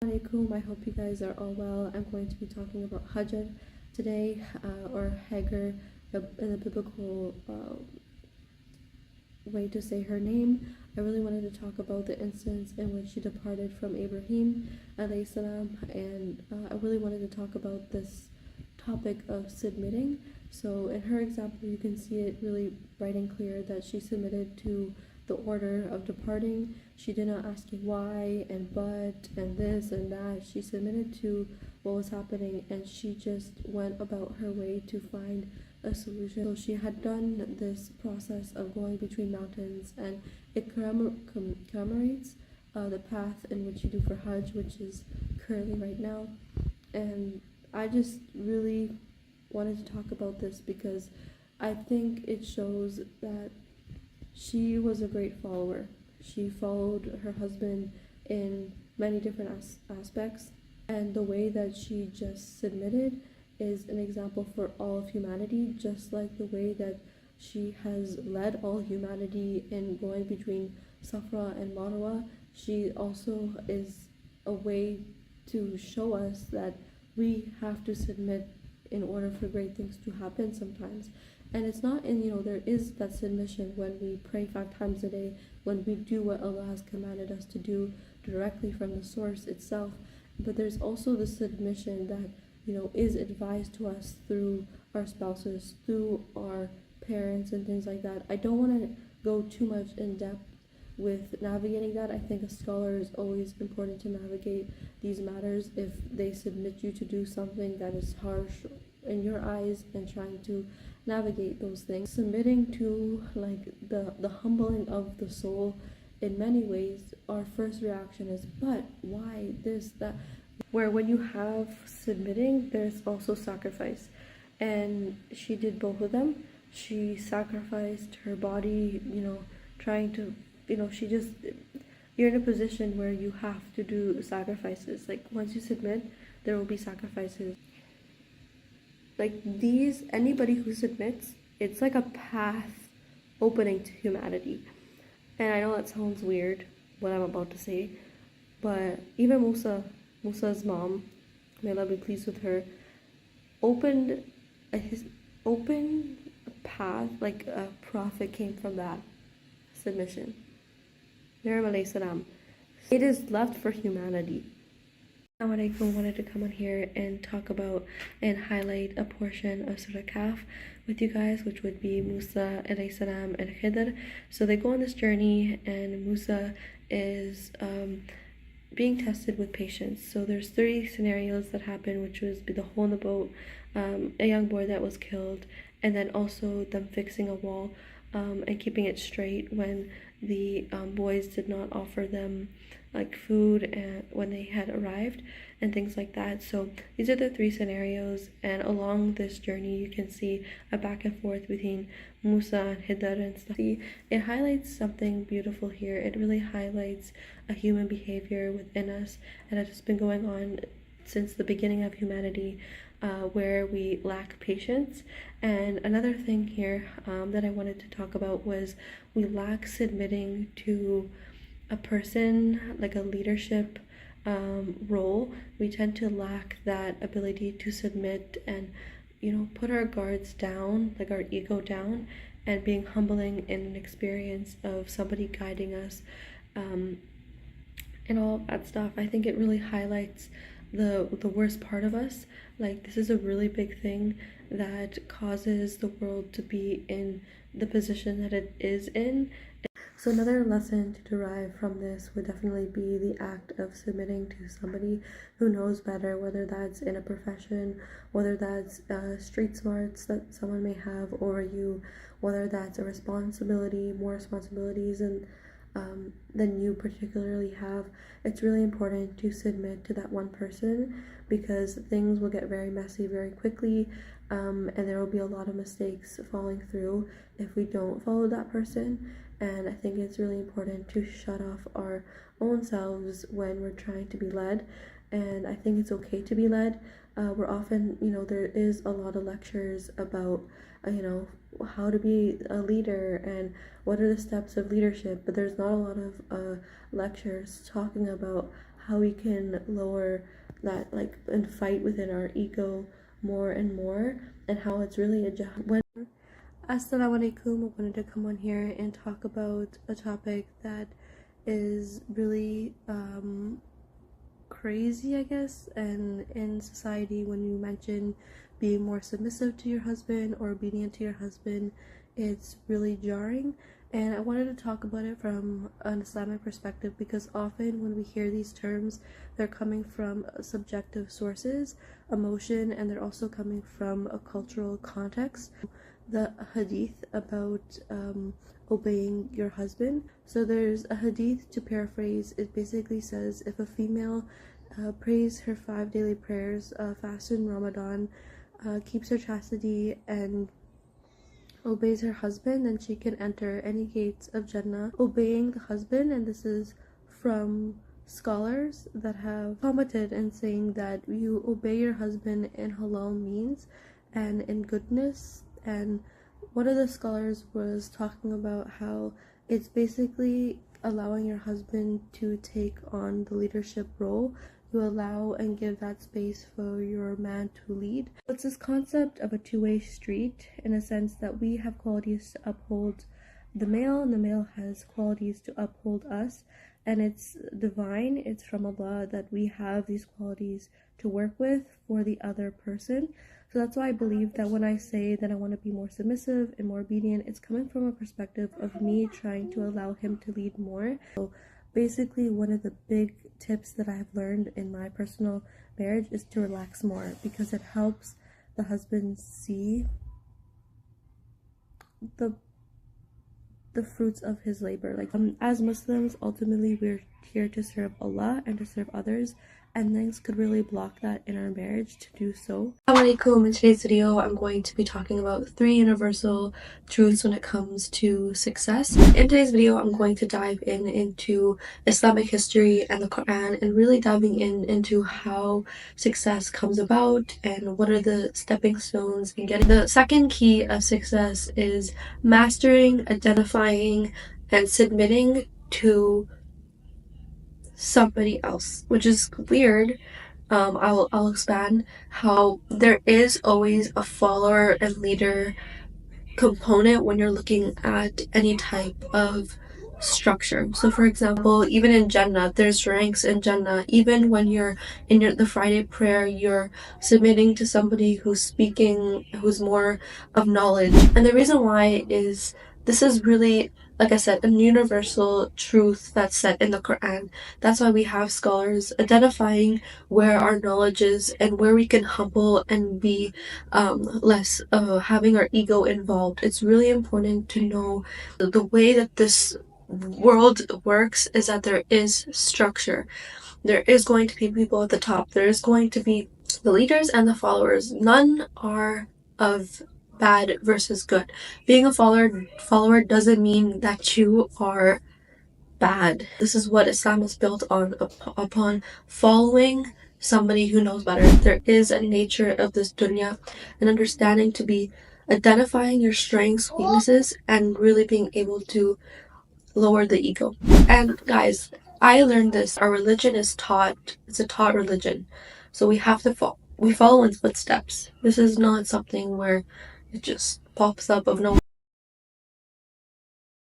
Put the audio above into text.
Alaikum, I hope you guys are all well. I'm going to be talking about hajar today, or hajar in the biblical way to say her name. I really wanted to talk about the instance in which she departed from Ibrahim alayhi salam, and I really wanted to talk about this topic of submitting. So in her example, you can see it really bright and clear that she submitted to the order of departing. She did not ask you why and but and this and that. She submitted to what was happening, and she just went about her way to find a solution. So she had done this process of going between mountains, and it commemorates the path in which you do for Hajj, which is currently right now. And I just really wanted to talk about this because I think it shows that she was a great follower. She followed her husband in many different aspects, and the way that she just submitted is an example for all of humanity, just like the way that she has led all humanity in going between Safa and Marwa. She also is a way to show us that we have to submit in order for great things to happen sometimes. And it's not there is that submission when we pray 5 times a day, when we do what Allah has commanded us to do directly from the source itself. But there's also the submission that is advised to us through our spouses, through our parents and things like that. I don't want to go too much in depth with navigating that. I think a scholar is always important to navigate these matters if they submit you to do something that is harsh in your eyes, and trying to navigate those things. Submitting to the humbling of the soul in many ways, our first reaction is, but why this, that? Where when you have submitting, there's also sacrifice. And she did both of them. She sacrificed her body, trying to, she just, you're in a position where you have to do sacrifices. Like once you submit, there will be sacrifices. Like these, anybody who submits, it's like a path opening to humanity. And I know that sounds weird, what I'm about to say, but even Musa's mom, may Allah be pleased with her, opened a path, like a prophet came from that submission. Maryam alayhi salam. It is left for humanity. I wanted to come on here and talk about and highlight a portion of Surah Kahf with you guys, which would be Musa alayhi salam and Khidr. So they go on this journey, and Musa is being tested with patience. So there's 3 scenarios that happen, which was the hole in the boat, a young boy that was killed, and then also them fixing a wall and keeping it straight when the boys did not offer them food and when they had arrived, and things like that. So these are the 3 scenarios, and along this journey you can see a back and forth between Musa and Khidr and stuff. It highlights something beautiful here. It really highlights a human behavior within us, and it has been going on since the beginning of humanity, where we lack patience. And another thing here that I wanted to talk about was we lack submitting to a person, like a leadership role. We tend to lack that ability to submit and put our guards down, like our ego down, and being humbling in an experience of somebody guiding us, and all that stuff. I think it really highlights the worst part of us. Like this is a really big thing that causes the world to be in the position that it is in. So another lesson to derive from this would definitely be the act of submitting to somebody who knows better, whether that's in a profession, whether that's street smarts that someone may have over you, whether that's a responsibility, more responsibilities than you particularly have. It's really important to submit to that one person, because things will get very messy very quickly, and there will be a lot of mistakes falling through if we don't follow that person. And I think it's really important to shut off our own selves when we're trying to be led. And I think it's okay to be led. We're often, there is a lot of lectures about, how to be a leader and what are the steps of leadership, but there's not a lot of lectures talking about how we can lower that, like, and fight within our ego more and more, and how it's really a when Assalamu alaikum. I wanted to come on here and talk about a topic that is really crazy, I guess, and in society, when you mention being more submissive to your husband or obedient to your husband, it's really jarring. And I wanted to talk about it from an Islamic perspective, because often when we hear these terms, they're coming from subjective sources, emotion, and they're also coming from a cultural context. The hadith about obeying your husband. So there's a hadith, to paraphrase, it basically says, if a female prays her 5 daily prayers, fasts in Ramadan, keeps her chastity, and obeys her husband, then she can enter any gates of Jannah. Obeying the husband, and this is from scholars that have commented and saying that you obey your husband in halal means and in goodness. And one of the scholars was talking about how it's basically allowing your husband to take on the leadership role. You allow and give that space for your man to lead. It's this concept of a two-way street, in a sense that we have qualities to uphold the male, and the male has qualities to uphold us, and it's divine, it's from Allah that we have these qualities to work with for the other person. So that's why I believe that when I say that I want to be more submissive and more obedient, it's coming from a perspective of me trying to allow him to lead more. So basically, one of the big tips that I've learned in my personal marriage is to relax more, because it helps the husband see the fruits of his labor. Like, as Muslims, ultimately we're here to serve Allah and to serve others, and things could really block that in our marriage to do so. Assalamu alaikum. In today's video, I'm going to be talking about 3 universal truths when it comes to success. In today's video, I'm going to dive into Islamic history and the Quran, and really diving into how success comes about and what are the stepping stones in getting. The second key of success is mastering, identifying, and submitting to somebody else, which is weird. I'll expand how there is always a follower and leader component when you're looking at any type of structure. So for example, even in Jannah, there's ranks in Jannah. Even when you're in the Friday prayer, you're submitting to somebody who's speaking, who's more of knowledge. And the reason why is this is really, like I said, a universal truth that's set in the Quran. That's why we have scholars identifying where our knowledge is and where we can humble and be less having our ego involved. It's really important to know the way that this world works is that there is structure. There is going to be people at the top. There is going to be the leaders and the followers. None are of bad versus good. Being a follower doesn't mean that you are bad. This is what Islam is built on, upon following somebody who knows better. There is a nature of this dunya, an understanding to be identifying your strengths, weaknesses, and really being able to lower the ego. And guys, I learned this. Our religion is taught. It's a taught religion, so we have to follow in footsteps. This is not something where it just pops up of nowhere.